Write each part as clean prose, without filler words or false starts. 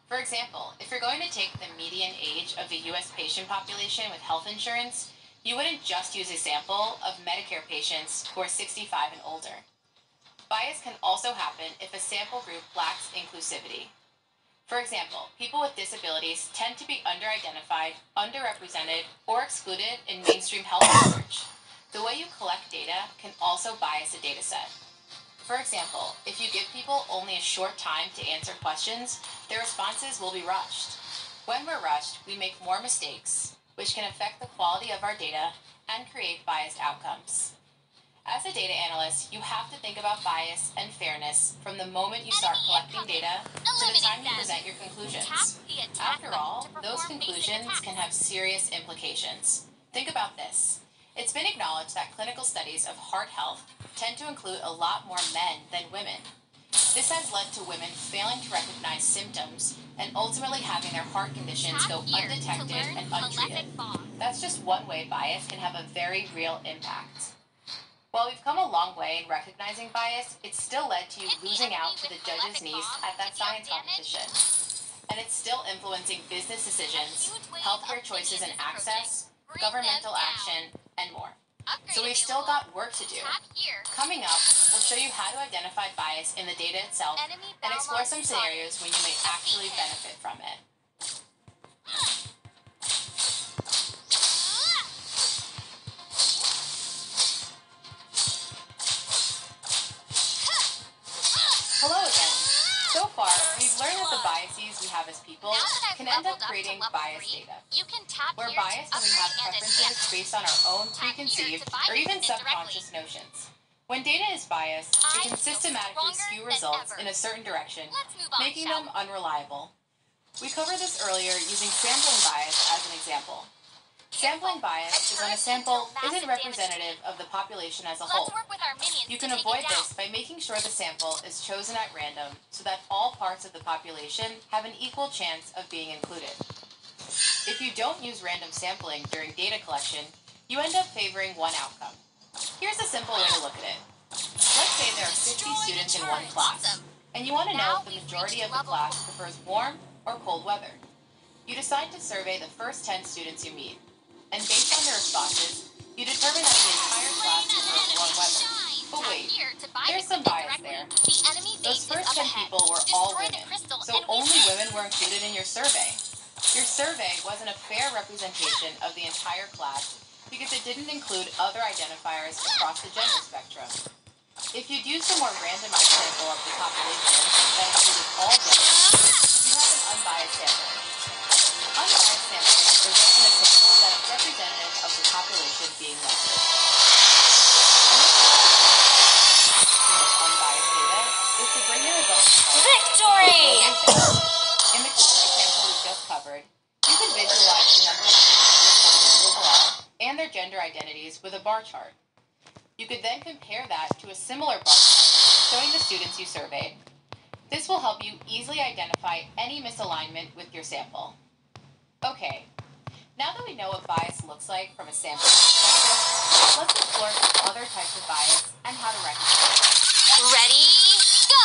For example, if you're going to take the median age of the US patient population with health insurance, you wouldn't just use a sample of Medicare patients who are 65 and older. Bias can also happen if a sample group lacks inclusivity. For example, people with disabilities tend to be underidentified, underrepresented, or excluded in mainstream health research. The way you collect data can also bias a dataset. For example, if you give people only a short time to answer questions, their responses will be rushed. When we're rushed, we make more mistakes, which can affect the quality of our data and create biased outcomes. As a data analyst, you have to think about bias and fairness from the moment you start collecting data to the time you present your conclusions. After all, those conclusions can have serious implications. Think about this. It's been acknowledged that clinical studies of heart health tend to include a lot more men than women. This has led to women failing to recognize symptoms and ultimately having their heart conditions go undetected and untreated. That's just one way bias can have a very real impact. While we've come a long way in recognizing bias, it's still led to you losing out to the judges' niece at that science competition. And it's still influencing business decisions, healthcare choices and access, governmental action, and more. So we've still got work to do. Coming up, we'll show you how to identify bias in the data itself and explore some scenarios when you may actually benefit from it. Hello again. So far, we've learned that the biases we have as people can end up creating biased data. We're biased when we have preferences based on our own preconceived or even subconscious notions. When data is biased, it can systematically skew results in a certain direction, making them unreliable. We covered this earlier using sampling bias as an example. Sampling bias is when a sample isn't representative of the population as a whole. You can avoid this by making sure the sample is chosen at random so that all parts of the population have an equal chance of being included. If you don't use random sampling during data collection, you end up favoring one outcome. Here's a simple way to look at it. Let's say there are 50 students in one class, and you want to know if the majority of the class prefers warm or cold weather. You decide to survey the first 10 students you meet. And based on their responses, you determine that the entire class prefers warm weather. But wait, there's some bias there. Those first 10 people were all women, so only women were included in your survey. Your survey wasn't a fair representation of the entire class because it didn't include other identifiers across the gender spectrum. If you'd used a more randomized sample of the population that included all genders, you'd have an unbiased sample. Unbiased sampling results in a sample that is representative of the population being measured. Unbiased data is to bring the results to victory! In the classic sample we just covered, you can visualize the number of students overall and their gender identities with a bar chart. You could then compare that to a similar bar chart showing the students you surveyed. This will help you easily identify any misalignment with your sample. Okay, now that we know what bias looks like from a sample perspective, let's explore some other types of bias and how to recognize it. Ready, go!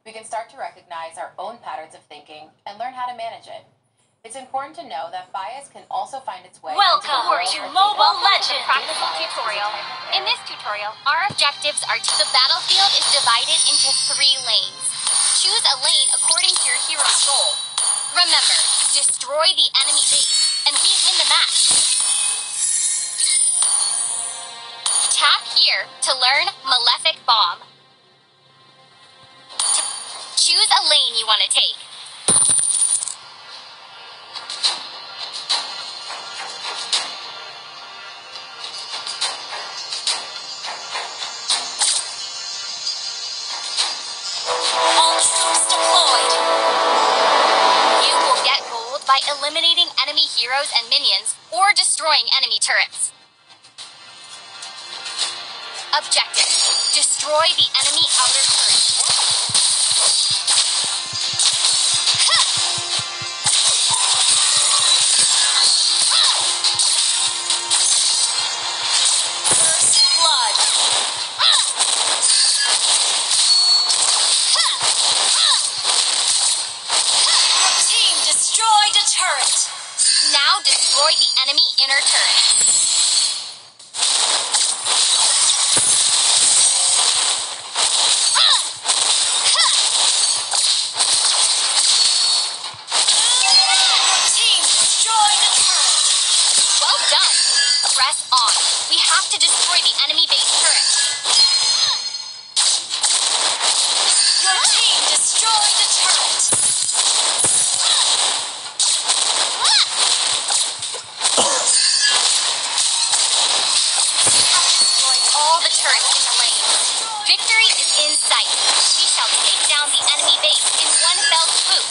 We can start to recognize our own patterns of thinking and learn how to manage it. It's important to know that bias can also find its way Welcome to Mobile Legends! Practical tutorial. In this tutorial, our objectives are the battlefield is divided into 3 lanes. Choose a lane according to your hero's goal. Remember, destroy the enemy base, and we win the match. Tap here to learn Malefic Bomb. Choose a lane you want to take. All troops deployed. You will get gold by eliminating enemies. enemy heroes and minions, or destroying enemy turrets. Objective: destroy the enemy outer turret. First blood. Your team destroyed a turret. Now destroy the enemy inner turret. Your team destroyed a turret. Well done. Press on. We have to destroy the enemy base turret. Your team destroyed a turret. Destroy all the turrets in the lane. Victory is in sight. We shall take down the enemy base in one fell swoop.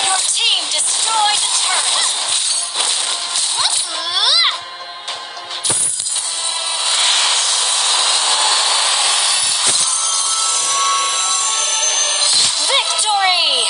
Your team destroyed a turret. Victory!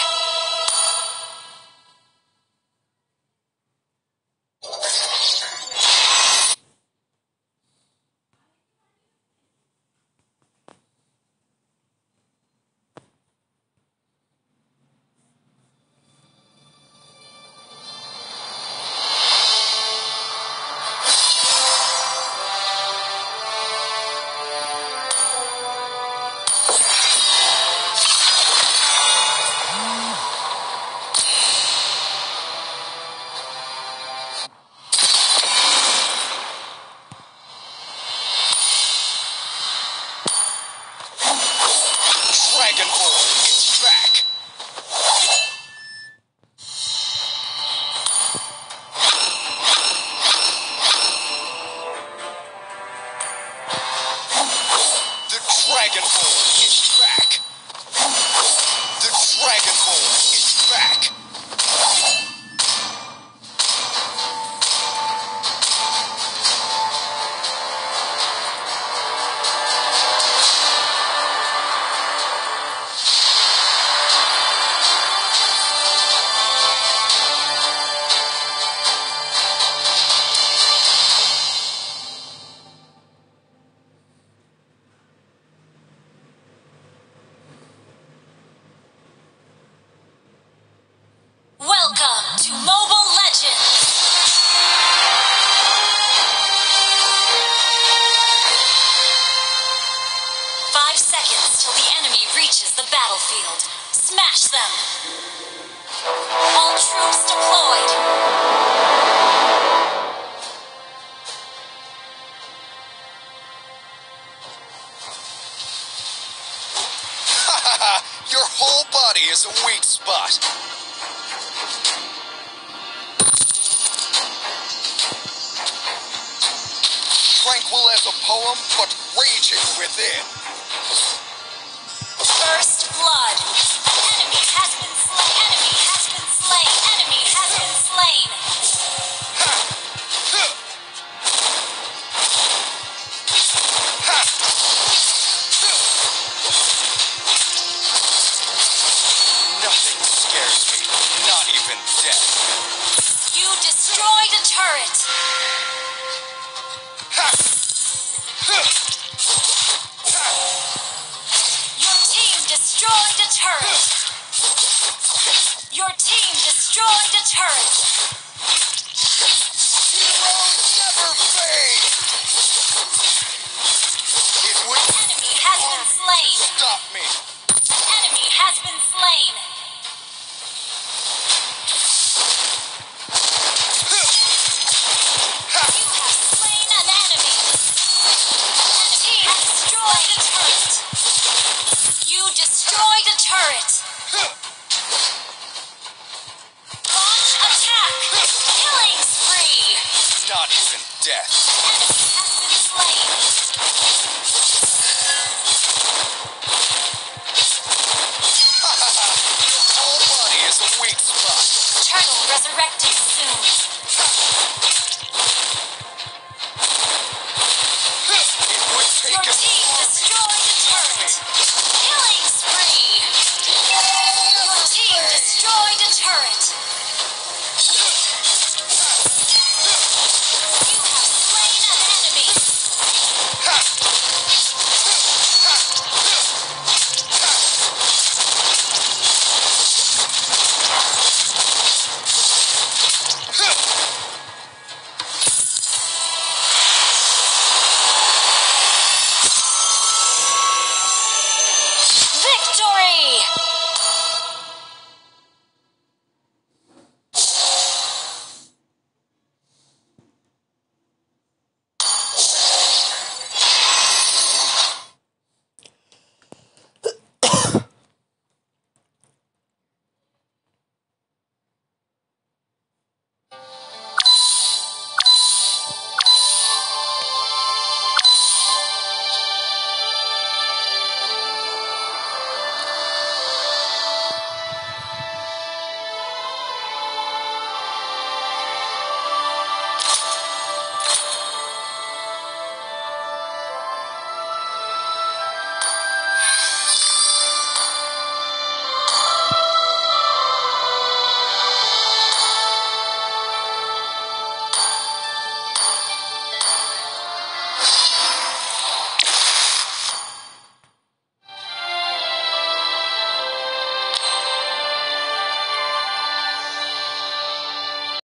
Dragon Ball, it's back! The Dragon Ball is back! The Dragon Ball is back! Welcome to Mobile Legends! 5 seconds till the enemy reaches the battlefield. Smash them! All troops deployed! Your whole body is a weak spot! Tranquil as a poem, but raging within. First blood! An enemy has been slain! Enemy has been slain! Enemy has been slain! Ha! Huh! Ha! Huh! Nothing scares me, not even death. You destroyed a turret! Ha! Huh! Ha! Your team destroyed a turret! Your team destroyed a turret! Heroes never fade! It would Enemy has been slain! stop me! Enemy has been slain! Ha! You have slain an enemy! Enemy has destroyed a turret! You destroyed a turret! Launch attack! Killing spree! Not even death. Enemy has been slain. Your whole body is a weak spot. Turtle resurrecting soon. It would take Your a team army. destroyed a turret. Killing spree. Your team destroyed a turret. You have slain an enemy. Victory!